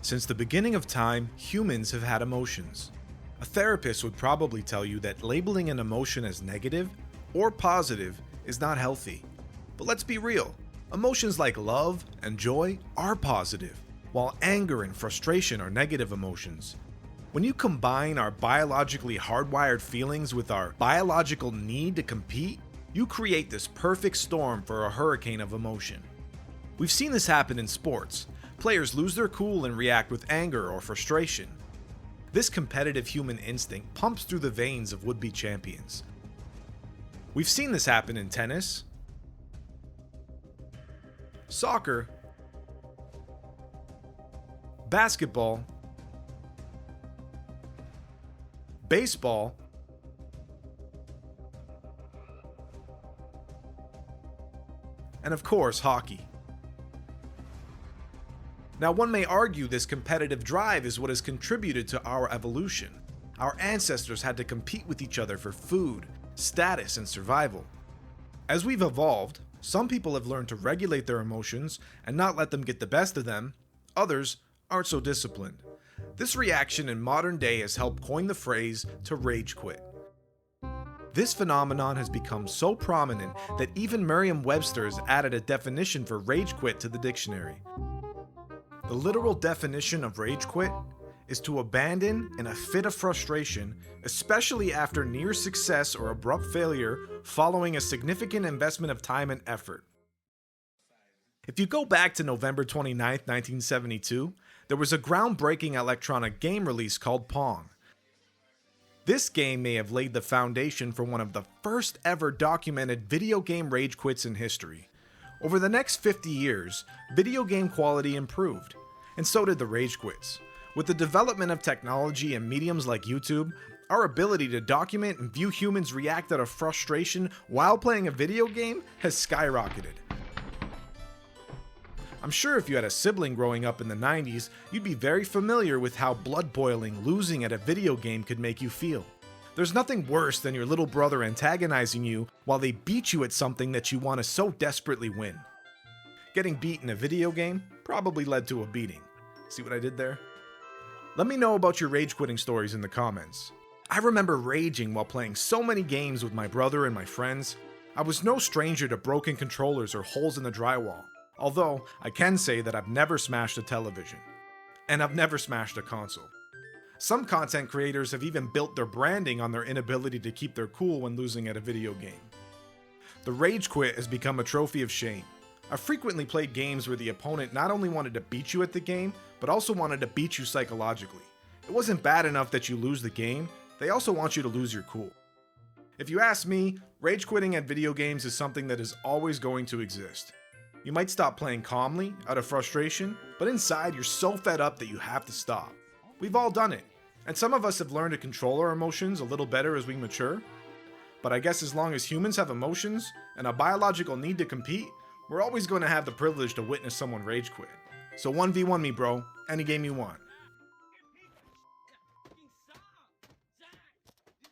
Since the beginning of time, humans have had emotions. A therapist would probably tell you that labeling an emotion as negative or positive is not healthy. But let's be real, emotions like love and joy are positive, while anger and frustration are negative emotions. When you combine our biologically hardwired feelings with our biological need to compete, you create this perfect storm for a hurricane of emotion. We've seen this happen in sports. Players lose their cool and react with anger or frustration. This competitive human instinct pumps through the veins of would-be champions. We've seen this happen in tennis, soccer, basketball, baseball, and of course, hockey. Now, one may argue this competitive drive is what has contributed to our evolution. Our ancestors had to compete with each other for food, status, and survival. As we've evolved, some people have learned to regulate their emotions and not let them get the best of them. Others aren't so disciplined. This reaction in modern day has helped coin the phrase to rage quit. This phenomenon has become so prominent that even Merriam-Webster has added a definition for rage quit to the dictionary. The literal definition of rage quit is to abandon in a fit of frustration, especially after near success or abrupt failure following a significant investment of time and effort. If you go back to November 29, 1972, there was a groundbreaking electronic game release called Pong. This game may have laid the foundation for one of the first ever documented video game rage quits in history. Over the next 50 years, video game quality improved, and so did the rage quits. With the development of technology and mediums like YouTube, our ability to document and view humans react out of frustration while playing a video game has skyrocketed. I'm sure if you had a sibling growing up in the 90s, you'd be very familiar with how blood-boiling losing at a video game could make you feel. There's nothing worse than your little brother antagonizing you while they beat you at something that you want to so desperately win. Getting beat in a video game probably led to a beating. See what I did there? Let me know about your rage quitting stories in the comments. I remember raging while playing so many games with my brother and my friends. I was no stranger to broken controllers or holes in the drywall, although I can say that I've never smashed a television. And I've never smashed a console. Some content creators have even built their branding on their inability to keep their cool when losing at a video game. The rage quit has become a trophy of shame. I've frequently played games where the opponent not only wanted to beat you at the game, but also wanted to beat you psychologically. It wasn't bad enough that you lose the game, they also want you to lose your cool. If you ask me, rage quitting at video games is something that is always going to exist. You might stop playing calmly, out of frustration, but inside you're so fed up that you have to stop. We've all done it, and some of us have learned to control our emotions a little better as we mature. But I guess as long as humans have emotions and a biological need to compete, we're always going to have the privilege to witness someone rage quit. So 1v1 me, bro. Any game you want.